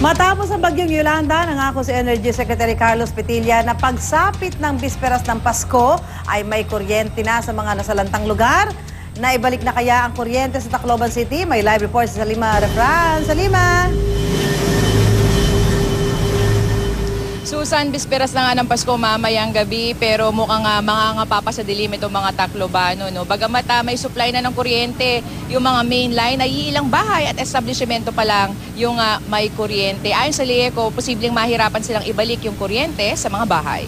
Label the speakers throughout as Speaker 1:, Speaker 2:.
Speaker 1: Matapos ang bagyong Yolanda, nangako si Energy Secretary Carlos Petilla na pagsapit ng bisperas ng Pasko ay may kuryente na sa mga nasalantang lugar. Naibalik na kaya ang kuryente sa Tacloban City? May live report si Salima Refran. Salima!
Speaker 2: Susan, bisperas na nga ng Pasko mamayang gabi pero mukhang mangangapa pa sa dilim itong mga Taclobano. No? Bagamat may supply na ng kuryente, yung mga main line ay ilang bahay at establishmento pa lang yung may kuryente. Ayon sa LIECO, posibleng mahirapan silang ibalik yung kuryente sa mga bahay.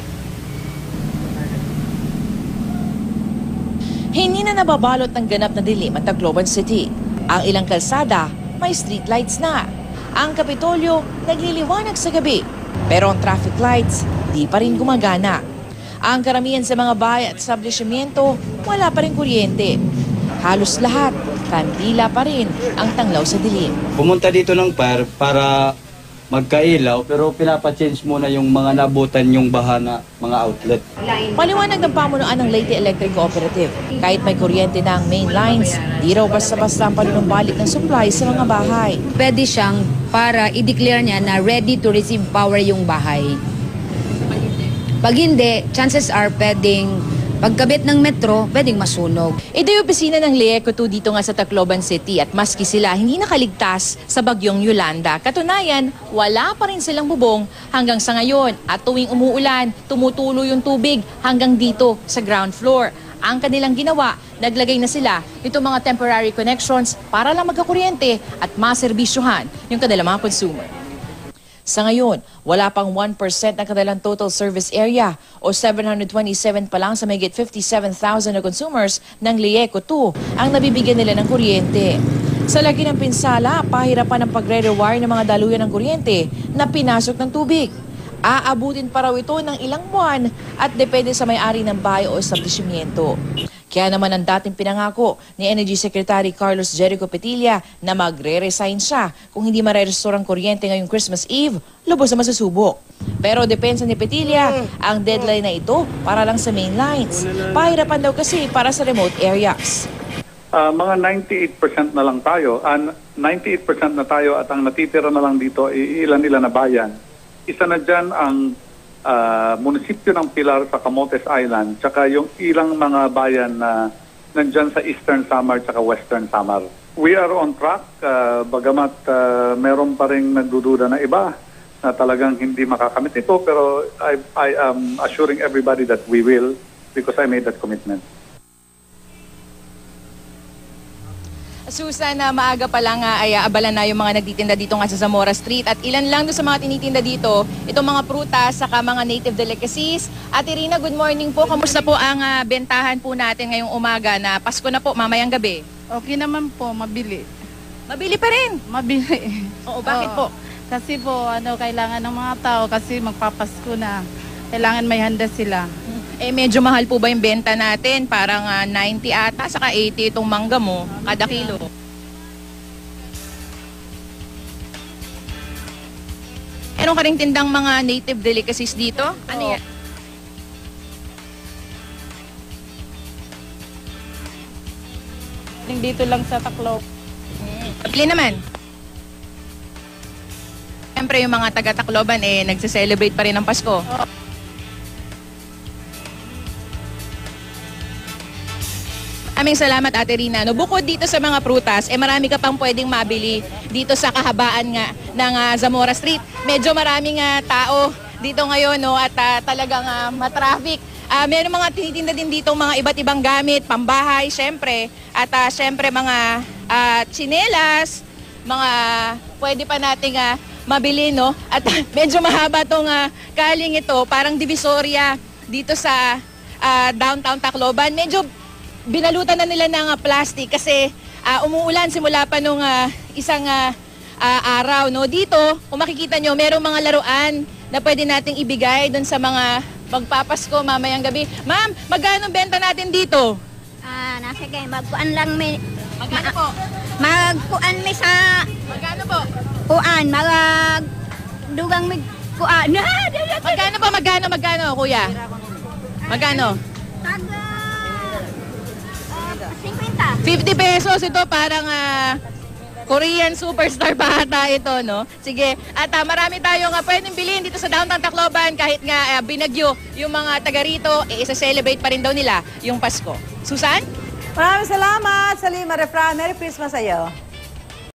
Speaker 2: Hindi na nababalot ng ganap na dilim ang Tacloban City. Ang ilang kalsada may streetlights na. Ang Kapitolyo nagliliwanag sa gabi. Pero ang traffic lights, di pa rin gumagana. Ang karamihan sa mga bahay at establishmento, wala pa rin kuryente. Halos lahat, kandila pa rin ang tanglaw sa dilim.
Speaker 3: Pumunta dito ng fire para magkailaw pero pinapa-change muna yung mga nabutan yung baha na mga outlet.
Speaker 2: Paliwanag ng pamunuan ng Leyte Electric Cooperative. Kahit may kuryente na ang main lines, di raw basta-basta ang panunumbalik ng supply sa mga bahay.
Speaker 4: Pwede siyang para i-declare niya na ready to receive power yung bahay. Pag hindi, chances are pwedeng pagkabit ng metro, pwedeng masunog.
Speaker 2: Ito yung opisina ng LIECO2 dito nga sa Tacloban City at maski sila hindi nakaligtas sa bagyong Yolanda. Katunayan, wala pa rin silang bubong hanggang sa ngayon at tuwing umuulan, tumutulo yung tubig hanggang dito sa ground floor. Ang kanilang ginawa, naglagay na sila itong mga temporary connections para lang magkakuryente at maserbisyuhan yung kanilang mga consumer. Sa ngayon, wala pang 1% ng kanilang total service area o 727 pa lang sa mahigit 57,000 na consumers ng LIECO2 ang nabibigyan nila ng kuryente. Sa lagi ng pinsala, pahirapan ang pagre-rewire ng mga daluyan ng kuryente na pinasok ng tubig. Aabutin pa raw ito ng ilang buwan at depende sa may-ari ng bahay o establishmento. Kaya naman ang dating pinangako ni Energy Secretary Carlos Jericho Petilla na magre-resign siya kung hindi mare-restore ang kuryente ngayong Christmas Eve, lubos na masusubok. Pero depensa ni Petilla, ang deadline na ito para lang sa main lines. Pahirapan daw kasi para sa remote areas.
Speaker 5: Mga 98% na lang tayo. 98% na tayo at ang natitira na lang dito ilan-ilan na bayan. Isa na dyan ang munisipyo ng Pilar sa Camotes Island, tsaka yung ilang mga bayan na nandyan sa Eastern Samar tsaka Western Samar. We are on track, bagamat meron pa rin nagdududa na iba na talagang hindi makakamit ito, pero I am assuring everybody that we will because I made that commitment.
Speaker 2: Susan, maaga pa lang ay abala na yung mga nagtitinda dito nga sa Zamora Street at ilan lang doon sa mga tinitinda dito, itong mga prutas saka mga native delicacies. Ate Rina, good morning po. Kamusta po ang bentahan po natin ngayong umaga na Pasko na po, mamayang gabi?
Speaker 6: Okay naman po, mabili.
Speaker 2: Mabili pa rin?
Speaker 6: Mabili.
Speaker 2: Oo, bakit po?
Speaker 6: Kasi po, kailangan ng mga tao kasi magpapasko na. Kailangan may handa sila.
Speaker 2: Medyo mahal po ba yung benta natin? Parang 90 ata, saka 80 itong mangga mo, kada kilo. Meron ka rin tindang mga native delicacies dito? Ano yan?
Speaker 6: Dito lang sa Tacloban.
Speaker 2: Pili naman. Siyempre yung mga taga-Tacloban nagse-celebrate pa rin ng Pasko. Aming salamat, Ate Rina. No, bukod dito sa mga prutas, marami ka pang pwedeng mabili dito sa kahabaan nga ng Zamora Street. Medyo maraming tao dito ngayon, no, at talagang matraffic. Meron mga tinitinda din dito mga iba't ibang gamit, pambahay, syempre. At syempre mga tsinelas, mga pwede pa nating mabili, no? At medyo mahaba tong kaling ito, parang divisoria dito sa downtown Tacloban. Medyo binalutan na nila ng plastic kasi umuulan simula pa nung isang araw. No? Dito, kung makikita nyo, merong mga laruan na pwede nating ibigay doon sa mga magpapasko mamayang gabi. Ma'am, magkano benta natin dito?
Speaker 7: Nasa kayo, magpuan lang may...
Speaker 2: Magkano po?
Speaker 7: Magpuan may sa...
Speaker 2: Magkano po?
Speaker 7: Puan, dugang may puan.
Speaker 2: Magkano, kuya? Magkano?
Speaker 7: 50.
Speaker 2: 50 pesos ito, parang Korean superstar pa ata ito, no? Sige, at marami tayong pwedeng bilhin dito sa downtown Tacloban kahit nga binagyo yung mga taga rito, isa-celebrate pa rin daw nila yung Pasko. Susan?
Speaker 1: Maraming salamat, Salima Refran. Merry Christmas sa iyo.